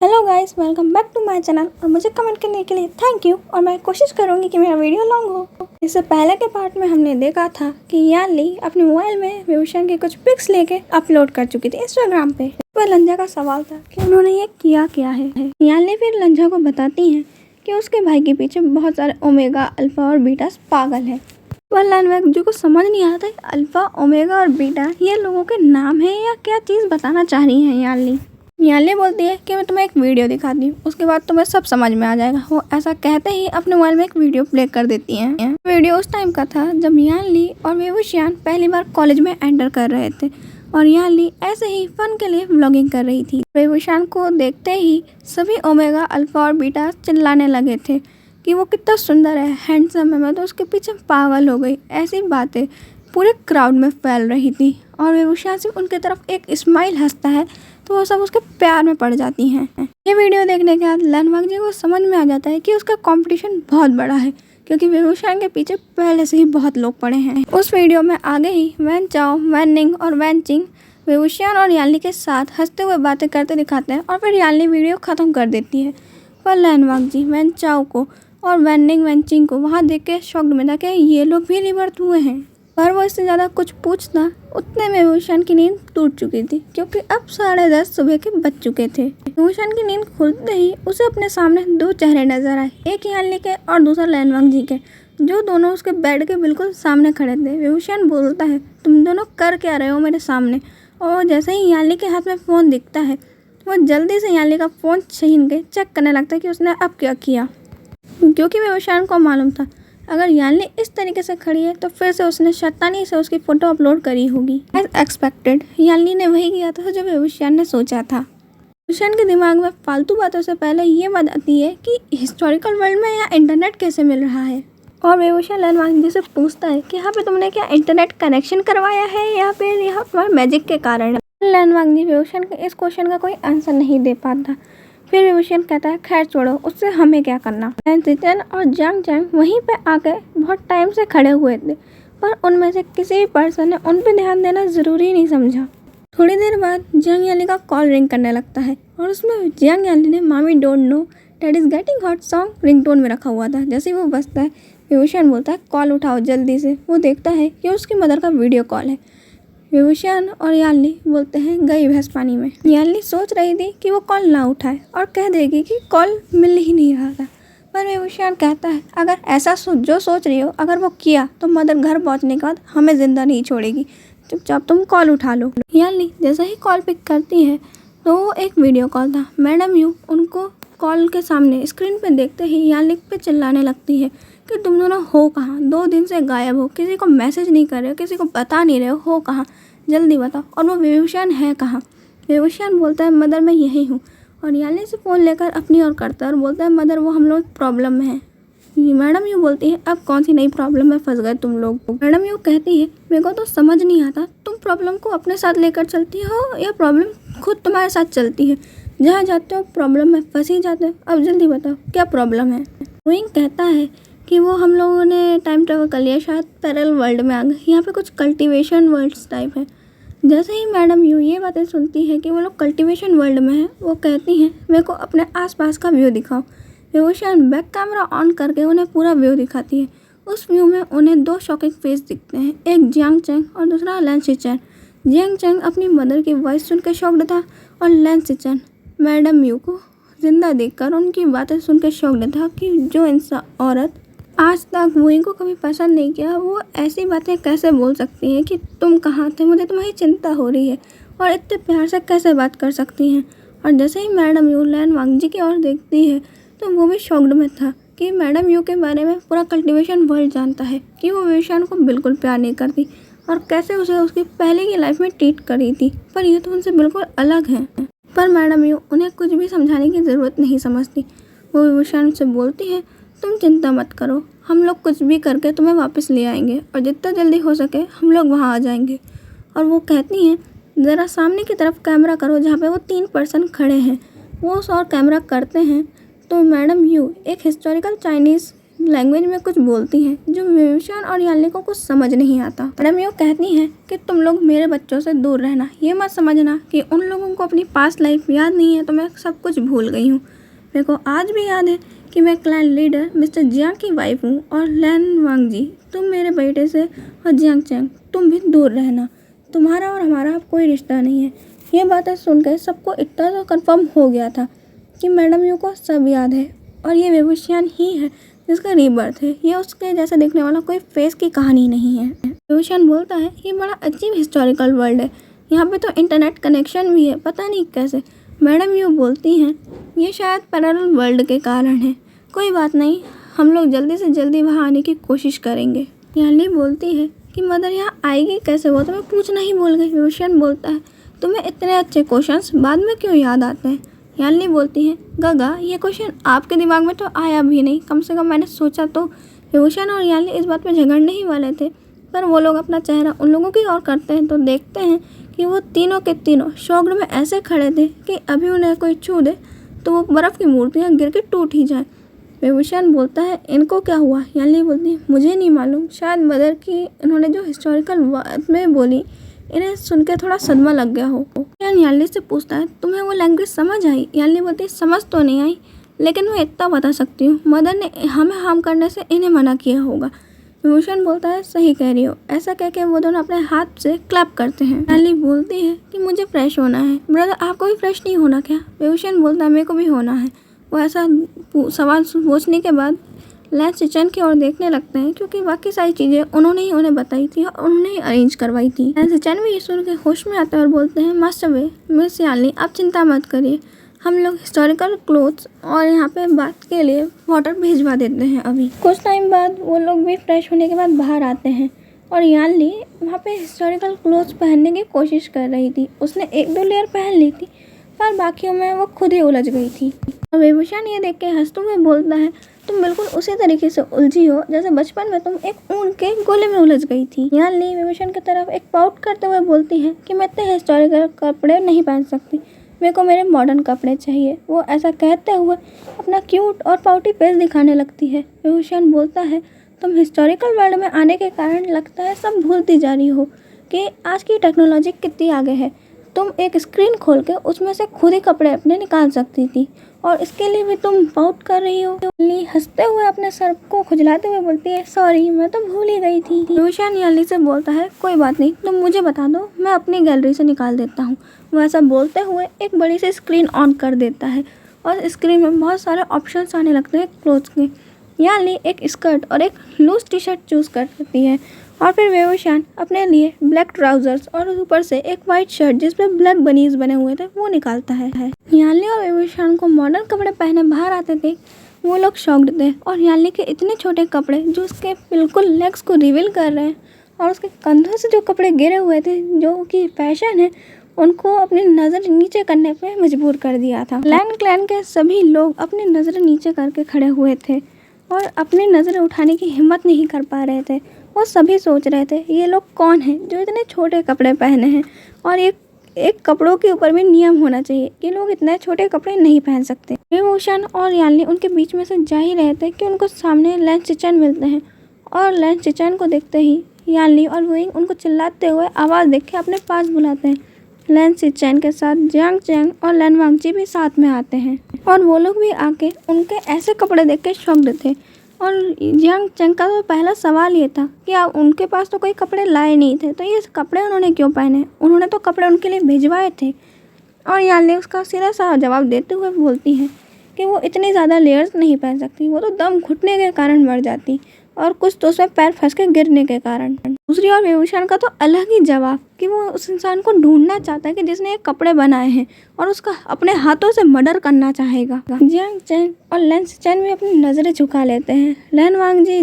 Hello guys, welcome back to my channel. और मुझे comment करने के लिए थैंक यू। और मैं कोशिश करूंगी कि मेरा वीडियो लॉन्ग हो। इससे पहले के पार्ट में हमने देखा था कि यानली अपने मोबाइल में विभूषण की कुछ पिक्स लेके अपलोड कर चुकी थी इंस्टाग्राम पे। वह लंजा का सवाल था कि उन्होंने ये क्या है। यानली फिर लंजा को बताती है कि उसके भाई के पीछे बहुत सारे ओमेगा, अल्फा और बीटा पागल है। वह लैंग्वेज को समझ नहीं आता है अल्फा, ओमेगा और बीटा ये लोगों के नाम है या क्या चीज़ बताना चाह रही है यानली बोलती है कि मैं तुम्हें एक वीडियो दिखाती हूँ, उसके बाद तुम्हें सब समझ में आ जाएगा। वो ऐसा कहते ही अपने मोबाइल में एक वीडियो प्ले कर देती हैं। वीडियो उस टाइम का था जब यानली और विभूषण पहली बार कॉलेज में एंटर कर रहे थे और यानली ऐसे ही फन के लिए व्लॉगिंग कर रही थी। विभूषण को देखते ही सभी ओमेगा, अल्फा और बीटा चिल्लाने लगे थे कि वो कितना सुंदर है, हैंडसम है। मैं तो उसके पीछे पागल हो गई। ऐसी बातें पूरे क्राउड में फैल रही थी और विभूषण से उनकी तरफ एक स्माइल हंसता है तो वो सब उसके प्यार में पड़ जाती हैं। ये वीडियो देखने के बाद लैंडमार्क जी को समझ में आ जाता है कि उसका कंपटीशन बहुत बड़ा है क्योंकि विभूषण के पीछे पहले से ही बहुत लोग पड़े हैं। उस वीडियो में आगे ही वैन चाओ, वैन निंग और वैन चिंग विभूषण और यानली के साथ हंसते हुए बातें करते दिखाते हैं और फिर यानली वीडियो खत्म कर देती है। पर लैंडमार्क जी वैन चाओ को और वैन निंग, वैन चिंग को वहाँ देख के शॉक्ड में था कि ये लोग भी रिबर्थ हुए हैं। पर वो इससे ज़्यादा कुछ पूछता उतने में विभूषण की नींद टूट चुकी थी क्योंकि अब 10:30 सुबह के बज चुके थे। विभूषण की नींद खुलते ही उसे अपने सामने दो चेहरे नजर आए, एक यानली के और दूसरा लैंडमार्क जी के, जो दोनों उसके बेड के बिल्कुल सामने खड़े थे। विभूषण बोलता है, तुम दोनों कर क्या रहे हो मेरे सामने? और जैसे ही यानली के हाथ में फ़ोन दिखता है वो जल्दी से यानली का फ़ोन छीन के चेक करने लगता है कि उसने अब क्या किया, क्योंकि विभूषण को मालूम था अगर यानली इस तरीके से खड़ी है तो फिर से उसने शैतानी से उसकी फ़ोटो अपलोड करी होगी। एज एक्सपेक्टेड यानली ने वही किया था जो विभूषण ने सोचा था। विभूषण के दिमाग में फालतू बातों से पहले ये बात आती है कि हिस्टोरिकल वर्ल्ड में यहाँ इंटरनेट कैसे मिल रहा है। और विभूषण लैंडमार्क जी से पूछता है कि यहाँ पे तुमने क्या इंटरनेट कनेक्शन करवाया है या फिर यहाँ तुम्हारे मैजिक के कारण है। लैंडमार्क जी विभूषण के इस क्वेश्चन का कोई आंसर नहीं दे पाता। फिर विभूषण कहता है, खैर छोड़ो, उससे हमें क्या करना। लैन सिचन और जियांग चैंग वहीं पे आके बहुत टाइम से खड़े हुए थे पर उनमें से किसी भी पर्सन ने उन पे ध्यान देना ज़रूरी नहीं समझा। थोड़ी देर बाद जियांग यानली का कॉल रिंग करने लगता है और उसमें जियांग यानली ने मामी don't know that is getting hot song ringtone में रखा हुआ था। जैसे ही वो बजता है विभूषण बोलता है, कॉल उठाओ जल्दी से। वो देखता है कि उसकी मदर का वीडियो कॉल है। विभूषण और यानली बोलते हैं, गई भैंस पानी में। यानली सोच रही थी कि वो कॉल ना उठाए और कह देगी कि कॉल मिल ही नहीं रहा था, पर विभूषण कहता है, अगर ऐसा जो सोच रही हो अगर वो किया तो मदर घर पहुंचने के बाद हमें जिंदा नहीं छोड़ेगी, चुपचाप तुम कॉल उठा लो। यानली जैसे ही कॉल पिक करती है तो वो एक वीडियो कॉल था। मैडम यू उनको कॉल के सामने स्क्रीन पे देखते ही यानली पे चिल्लाने लगती है कि तुम दोनों हो कहाँ, 2 दिन से गायब हो, किसी को मैसेज नहीं कर रहे हो, किसी को बता नहीं रहे हो कहाँ, जल्दी बताओ। और वो विभूषण है कहाँ? विभूषण बोलता है, मदर मैं यही हूँ। और यानली से फ़ोन लेकर अपनी ओर करता है और बोलता है, मदर वो हम लोग प्रॉब्लम में हैं। मैडम यू बोलती है, अब कौन सी नई प्रॉब्लम में फंस गए तुम लोग? मैडम यू कहती है, मेरे को तो समझ नहीं आता तुम प्रॉब्लम को अपने साथ लेकर चलती हो या प्रॉब्लम खुद तुम्हारे साथ चलती है। जहाँ जाते हो प्रॉब्लम में फंस ही जाते हो। अब जल्दी बताओ क्या प्रॉब्लम है। विंग कहता है कि वो हम लोगों ने टाइम ट्रेवल कर लिया, शायद पैरेलल वर्ल्ड में आ गए। यहाँ पे कुछ कल्टीवेशन वर्ल्ड्स टाइप है। जैसे ही मैडम यू ये बातें सुनती है कि वो लोग कल्टीवेशन वर्ल्ड में हैं, वो कहती हैं, मेरे को अपने आसपास का व्यू दिखाओ। विभूषण बैक कैमरा ऑन करके उन्हें पूरा व्यू दिखाती है। उस व्यू में उन्हें 2 शॉकिंग फेस दिखते हैं, एक जियांग चैंग और दूसरा लैन सिचन। जियांग चैंग अपनी मदर की वॉइस सुन के शॉक्ड था और लैन सिचन मैडम यू को जिंदा देखकर उनकी बातें सुन के शॉक्ड था कि जो इंसान औरत आज तक वुइंग को कभी पसंद नहीं किया वो ऐसी बातें कैसे बोल सकती हैं कि तुम कहाँ थे, मुझे तुम्हारी चिंता हो रही है, और इतने प्यार से कैसे बात कर सकती हैं। और जैसे ही मैडम यू लैंडमार्क जी की ओर देखती है तो वो भी शॉक्ड में था कि मैडम यू के बारे में पूरा कल्टीवेशन वर्ल्ड जानता है कि वो विभूषण को बिल्कुल प्यार नहीं करती और कैसे उसे उसकी पहले की लाइफ में ट्रीट करी थी, पर ये तो उनसे बिल्कुल अलग है। पर मैडम यू उन्हें कुछ भी समझाने की ज़रूरत नहीं समझती। वो विभूषण से बोलती है, तुम चिंता मत करो, हम लोग कुछ भी करके तुम्हें वापस ले आएंगे और जितना जल्दी हो सके हम लोग वहाँ आ जाएंगे। और वो कहती हैं, ज़रा सामने की तरफ कैमरा करो जहाँ पे वो 3 पर्सन खड़े हैं। वो उस और कैमरा करते हैं तो मैडम यू एक हिस्टोरिकल चाइनीज़ लैंग्वेज में कुछ बोलती हैं जो विभूषण और याली को कुछ समझ नहीं आता। मैडम यूँ कहती हैं कि तुम लोग मेरे बच्चों से दूर रहना, ये मत समझना कि उन लोगों को अपनी पास्ट लाइफ याद नहीं है तो मैं सब कुछ भूल गई हूँ। मेरे को आज भी याद है कि मैं क्लैन लीडर मिस्टर जियांग की वाइफ हूँ और लैन वांगजी तुम मेरे बेटे से, और जियांग चैंग तुम भी दूर रहना, तुम्हारा और हमारा अब कोई रिश्ता नहीं है। ये बातें सुनकर सबको इतना तो कन्फर्म हो गया था कि मैडम यू को सब याद है और ये विभूषण ही है जिसका रीबर्थ है। ये उसके जैसा दिखने वाला कोई फेस की कहानी नहीं है। विभूषण बोलता है ये बड़ा अजीब हिस्टोरिकल वर्ल्ड है, यहाँ पे तो इंटरनेट कनेक्शन भी है, पता नहीं कैसे। मैडम यू बोलती हैं ये शायद पैरेलल वर्ल्ड के कारण है, कोई बात नहीं, हम लोग जल्दी से जल्दी वहाँ आने की कोशिश करेंगे। याली बोलती है कि मदर यहाँ आएगी कैसे, वो तो मैं पूछना ही भूल गई। विभूषण बोलता है तुम्हें इतने अच्छे क्वेश्चंस बाद में क्यों याद आते हैं। याली बोलती है गगा ये क्वेश्चन आपके दिमाग में तो आया भी नहीं, कम से कम मैंने सोचा तो। विभूषण और याली इस बात पे झगड़ने ही वाले थे, पर वो लोग अपना चेहरा उन लोगों की ओर करते हैं तो देखते हैं कि वो तीनों के तीनों शॉक्ड में ऐसे खड़े थे कि अभी उन्हें कोई छू दे तो वो बर्फ़ की मूर्तियाँ गिर के टूट ही जाए। विभूषण बोलता है इनको क्या हुआ। याली बोलती है मुझे नहीं मालूम, शायद मदर की इन्होंने जो हिस्टोरिकल बात में बोली इन्हें सुन के थोड़ा सदमा लग गया हो। याली से पूछता है तुम्हें वो लैंग्वेज समझ आई। याली बोलती है समझ तो नहीं आई, लेकिन मैं इतना बता सकती हूँ मदर ने हमें हार्म करने से इन्हें मना किया होगा। विभूषण बोलता है सही कह रही हो। ऐसा कह के वो दोनों अपने हाथ से क्लैप करते हैं। याली बोलती है कि मुझे फ्रेश होना है। ब्रदर आपको भी फ्रेश नहीं होना क्या। विभूषण बोलता है मेरे को भी होना है। वो ऐसा सवाल पूछने के बाद लैन सिचन की ओर देखने लगते हैं क्योंकि बाकी सारी चीज़ें उन्होंने ही उन्हें बताई थी और उन्होंने ही अरेंज करवाई थी। लैन सिचन भी ये सुन के होश में आते हैं और बोलते हैं मास्टर वे मिस याली आप चिंता मत करिए, हम लोग हिस्टोरिकल क्लोथ्स और यहाँ पे बात के लिए वाटर भिजवा देते हैं। अभी कुछ टाइम बाद वो लोग भी फ्रेश होने के बाद बाहर आते हैं और याली वहाँ पे हिस्टोरिकल क्लोथ्स पहनने की कोशिश कर रही थी। उसने 1-2 लेयर पहन ली थी पर बाकियों में वो खुद ही उलझ गई थी। और विभूषण ये देख के हंसते हुए बोलता है तुम बिल्कुल उसी तरीके से उलझी हो जैसे बचपन में तुम एक ऊन के गोले में उलझ गई थी। याली विभूषण की तरफ एक पाउट करते हुए बोलती है कि मैं इतने हिस्टोरिकल कपड़े नहीं पहन सकती, मेरे को मेरे मॉडर्न कपड़े चाहिए। वो ऐसा कहते हुए अपना क्यूट और पाउटी फेस दिखाने लगती है। विभूषण बोलता है तुम हिस्टोरिकल वर्ल्ड में आने के कारण लगता है सब भूलती जा रही हो कि आज की टेक्नोलॉजी कितनी आगे है। तुम एक स्क्रीन खोल के उसमें से खुद ही कपड़े अपने निकाल सकती थी और इसके लिए भी तुम पाउट कर रही हो। याली हंसते हुए अपने सर को खुजलाते हुए बोलती है सॉरी मैं तो भूल ही गई थी। विभूषण याली से बोलता है कोई बात नहीं, तुम मुझे बता दो, मैं अपनी गैलरी से निकाल देता हूँ। वो ऐसा बोलते हुए एक बड़ी सी स्क्रीन ऑन कर देता है और स्क्रीन में बहुत सारे ऑप्शंस आने लगते हैं क्लोथ्स के। याली एक स्कर्ट और एक लूज टी शर्ट चूज़ करती है और फिर विभूषण अपने लिए ब्लैक ट्राउजर्स और ऊपर से एक वाइट शर्ट जिसमें ब्लैक बनीज बने हुए थे वो निकालता है। याली और विभूषण को मॉडर्न कपड़े पहने बाहर आते थे वो लोग शॉक्ड थे और याली के इतने छोटे कपड़े जो उसके बिल्कुल लेग्स को रिवील कर रहे हैं और उसके कंधों से जो कपड़े गिरे हुए थे जो कि फैशन है उनको अपनी नज़र नीचे करने पे मजबूर कर दिया था। लैन क्लैन के सभी लोग अपनी नज़र नीचे करके खड़े हुए थे और अपनी नज़रें उठाने की हिम्मत नहीं कर पा रहे थे। वो सभी सोच रहे थे ये लोग कौन हैं जो इतने छोटे कपड़े पहने हैं और एक कपड़ों के ऊपर भी नियम होना चाहिए कि लोग इतने छोटे कपड़े नहीं पहन सकते। विभूषण और याली उनके बीच में से जा ही रहे थे कि उनको सामने लैन सिचन मिलते हैं और लैन सिचन को देखते ही याली और वुइंग उनको चिल्लाते हुए आवाज़ देख के अपने पास बुलाते हैं। लैन सिचन के साथ जियांग चैंग और लैन वांगजी भी साथ में आते हैं और वो लोग भी आके उनके ऐसे कपड़े देख के शॉक्ड थे। और जियांग चैंग का तो पहला सवाल ये था कि आप उनके पास तो कोई कपड़े लाए नहीं थे तो ये कपड़े उन्होंने क्यों पहने, उन्होंने तो कपड़े उनके लिए भिजवाए थे। और याली उसका सीधा सा जवाब देते हुए बोलती हैं कि वो इतनी ज़्यादा लेयर्स नहीं पहन सकती, वो तो दम घुटने के कारण मर जाती और कुछ तो उसमें पैर फंस के गिरने के कारण। दूसरी ओर विभूषण का तो अलग ही जवाब कि वो उस इंसान को ढूंढना चाहता है कि जिसने ये कपड़े बनाए हैं और उसका अपने हाथों से मर्डर करना चाहेगा। जियांग चैंग और लैन सिचन भी अपनी नज़रें झुका लेते हैं। लैन वांगजी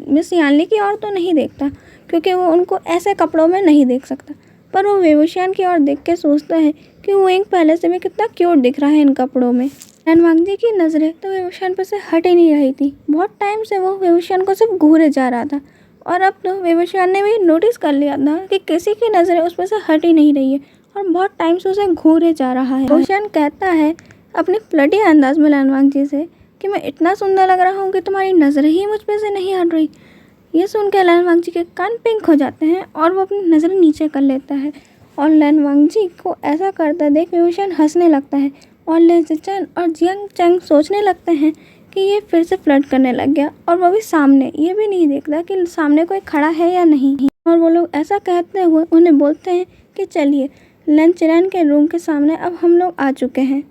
मिस याली की ओर तो नहीं देखता क्योंकि वो उनको ऐसे कपड़ों में नहीं देख सकता, पर वो विभूषण की ओर देख के सोचता है कि वो एक पहले से भी कितना क्यूट दिख रहा है इन कपड़ों में। लैन वांगजी की नज़रें तो विभूषण पर से हट ही नहीं रही थी। बहुत टाइम से वो विभूषण को सिर्फ घूरे जा रहा था और अब तो विभूषण ने भी नोटिस कर लिया था कि किसी की नज़रें उस पर से हट ही नहीं रही है और बहुत टाइम से उसे घूरे जा रहा है। विभूषण कहता है अपनी फ्लर्टी अंदाज में लैन वांगजी से कि मैं इतना सुंदर लग रहा हूँ कि तुम्हारी नज़र ही मुझ पे से नहीं हट रही। ये सुन के लैन वांगजी के कान पिंक हो जाते हैं और वो अपनी नज़र नीचे कर लेता है और लैन वांगजी को ऐसा करता देख विभूषण हंसने लगता है और ले जिचन और जियांग चैंग सोचने लगते हैं कि ये फिर से फ्लर्ट करने लग गया और वो भी सामने, ये भी नहीं देखता कि सामने कोई खड़ा है या नहीं। और वो लोग ऐसा कहते हुए उन्हें बोलते हैं कि चलिए लैन चिरैन के रूम के सामने अब हम लोग आ चुके हैं।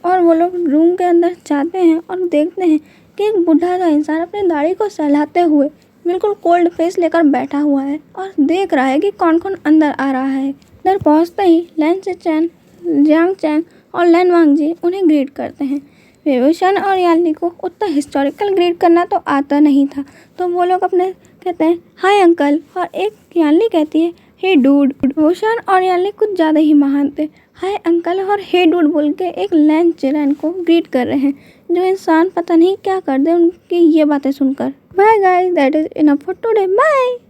और वो लोग रूम के अंदर जाते हैं और देखते हैं कि एक बूढ़ा सा इंसान अपनी दाढ़ी को सहलाते हुए बिल्कुल कोल्ड फेस लेकर बैठा हुआ है और देख रहा है कि कौन कौन अंदर आ रहा है। अंदर पहुंचते ही लैन चिचैन, जियांग चैंग और लैन वांगजी उन्हें ग्रीट करते हैं। विभूषण और याली को उतना हिस्टोरिकल ग्रीट करना तो आता नहीं था, तो वो लोग अपने कहते हैं हाय अंकल और एक याली कहती है हे डूड। विभूषण और याली कुछ ज़्यादा ही महान थे, हाय अंकल और हे डूड बोल के एक लैन चिरैन को ग्रीट कर रहे हैं, जो इंसान पता नहीं क्या कर दे उनकी ये बातें सुनकर। Bye guys, that is enough for today, bye.